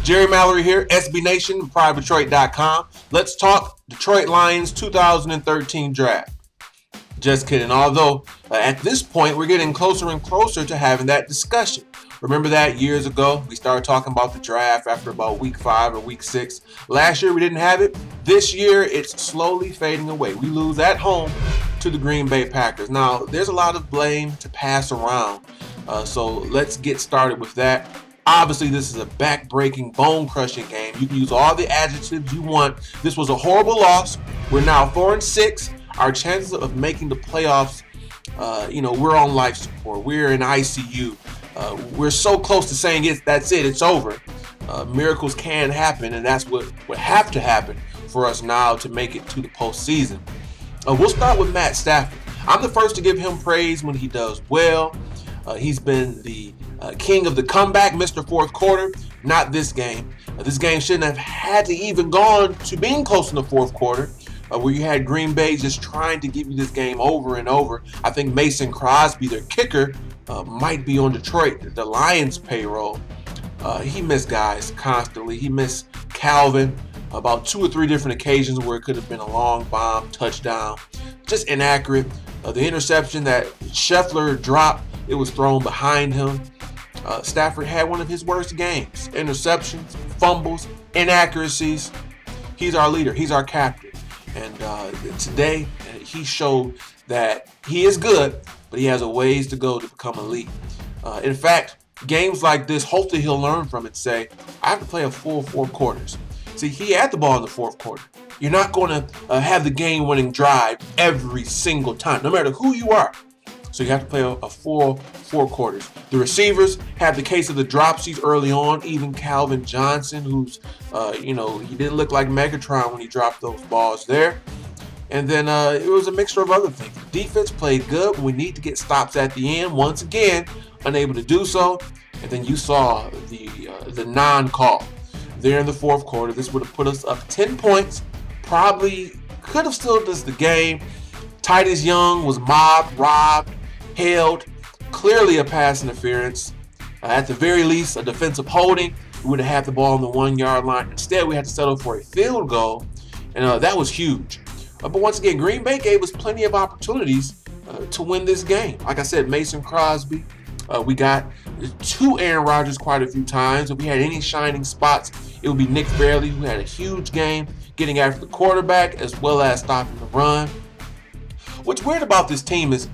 Jerry Mallory here, SB Nation, PrideDetroit.com. Let's talk Detroit Lions 2013 draft. Just kidding. Although at this point, we're getting closer and closer to having that discussion. Remember that years ago, we started talking about the draft after about week 5 or week 6. Last year, we didn't have it. This year, it's slowly fading away. We lose at home to the Green Bay Packers. Now, there's a lot of blame to pass around. So let's get started with that. Obviously, this is a back-breaking, bone-crushing game. You can use all the adjectives you want. This was a horrible loss. We're now 4-6. Our chances of making the playoffs, we're on life support. We're in ICU. We're so close to saying that's it, it's over. Miracles can happen, and that's what would have to happen for us now to make it to the postseason. We'll start with Matt Stafford. I'm the first to give him praise when he does well. He's been the king of the comeback, Mr. Fourth Quarter. Not this game. This game shouldn't have had to even gone to being close in the fourth quarter, where you had Green Bay just trying to give you this game over and over. I think Mason Crosby, their kicker, might be on Detroit, the Lions payroll. He missed guys constantly. He missed Calvin about 2 or 3 different occasions where it could have been a long bomb touchdown. Just inaccurate. The interception that Scheffler dropped, it was thrown behind him. Stafford had one of his worst games. Interceptions, fumbles, inaccuracies. He's our leader. He's our captain. And today, he showed that he is good, but he has a ways to go to become elite. In fact, games like this, hopefully he'll learn from it and say, I have to play a full 4 quarters. See, he had the ball in the fourth quarter. You're not going to have the game-winning drive every single time, no matter who you are. So you have to play a full 4 quarters. The receivers had the case of the dropsies early on. Even Calvin Johnson, who's, he didn't look like Megatron when he dropped those balls there. And then it was a mixture of other things. The defense played good, but we need to get stops at the end. Once again, unable to do so. And then you saw the non-call there in the fourth quarter. This would have put us up 10 points. Probably could have still done the game. Titus Young was mobbed, robbed, held. Clearly a pass interference. At the very least, a defensive holding. We would have had the ball on the 1-yard line. Instead, we had to settle for a field goal. And that was huge. But once again, Green Bay gave us plenty of opportunities to win this game. Like I said, Mason Crosby. We got to Aaron Rodgers quite a few times. If we had any shining spots, it would be Nick Fairley, who had a huge game getting after the quarterback as well as stopping the run. What's weird about this team is,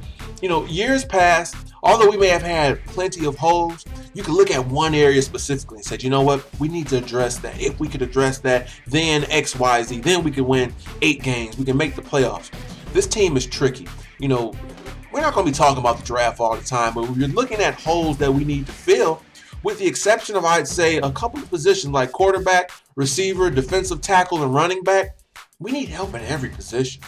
years past, although we may have had plenty of holes, you can look at one area specifically and say, you know what, we need to address that. If we could address that, then X, Y, Z, then we can win 8 games. We can make the playoffs. This team is tricky. We're not going to be talking about the draft all the time, but when you're looking at holes that we need to fill, with the exception of, I'd say, a couple of positions like quarterback, receiver, defensive tackle, and running back, we need help in every position.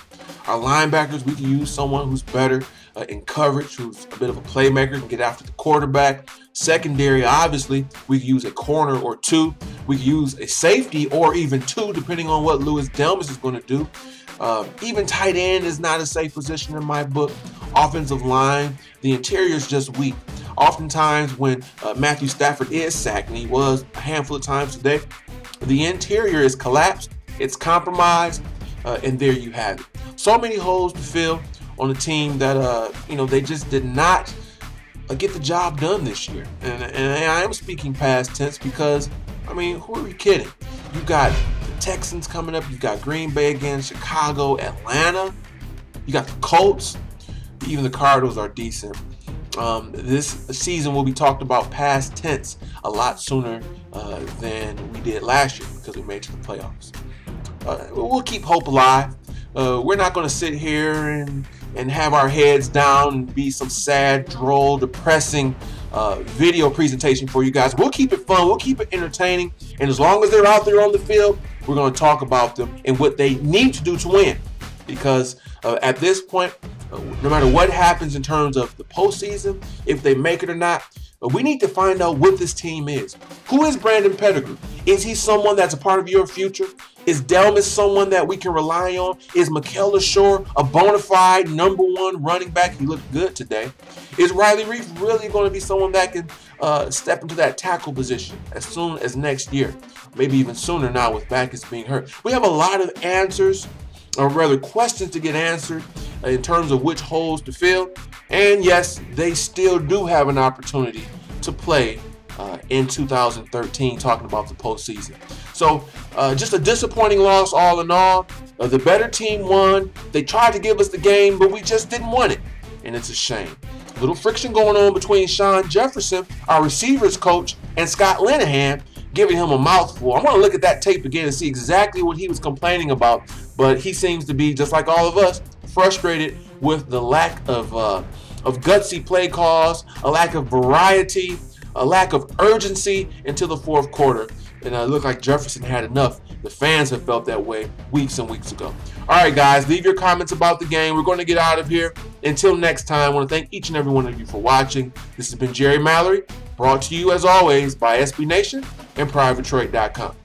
Our linebackers, we can use someone who's better in coverage, who's a bit of a playmaker, can get after the quarterback. Secondary, obviously, we can use a corner or 2. We can use a safety or even 2, depending on what Louis Delmas is going to do. Even tight end is not a safe position in my book. Offensive line, the interior is just weak. Oftentimes when Matthew Stafford is sacked, and he was a handful of times today, the interior is collapsed, it's compromised, and there you have it. So many holes to fill on a team that, they just did not get the job done this year. And I am speaking past tense because, who are we kidding? You got the Texans coming up, you got Green Bay again, Chicago, Atlanta, you got the Colts, even the Cardinals are decent. This season will be talked about past tense a lot sooner than we did last year because we made it to the playoffs. We'll keep hope alive. We're not going to sit here and have our heads down and be some sad, droll, depressing video presentation for you guys. We'll keep it fun. We'll keep it entertaining. And as long as they're out there on the field, we're going to talk about them and what they need to do to win. Because at this point, no matter what happens in terms of the postseason, if they make it or not, we need to find out what this team is. Who is Brandon Pettigrew? Is he someone that's a part of your future? Is Delmas someone that we can rely on? Is Mikel Ashore a bona fide #1 running back? He looked good today. Is Riley Reef really going to be someone that can step into that tackle position as soon as next year? Maybe even sooner now with Backus being hurt. We have a lot of answers, or rather questions to get answered in terms of which holes to fill. And yes, they still do have an opportunity to play in 2013, talking about the postseason. So just a disappointing loss all in all. The better team won. They tried to give us the game, but we just didn't want it. And it's a shame. A little friction going on between Sean Jefferson, our receivers coach, and Scott Linehan, giving him a mouthful. I want to look at that tape again and see exactly what he was complaining about. But he seems to be, just like all of us, frustrated with the lack of gutsy play calls, a lack of variety, a lack of urgency into the fourth quarter. And it looked like Jefferson had enough. The fans have felt that way weeks and weeks ago. All right, guys, leave your comments about the game. We're going to get out of here. Until next time, I want to thank each and every one of you for watching. This has been Jerry Mallory, brought to you, as always, by SB Nation and PrivateDetroit.com.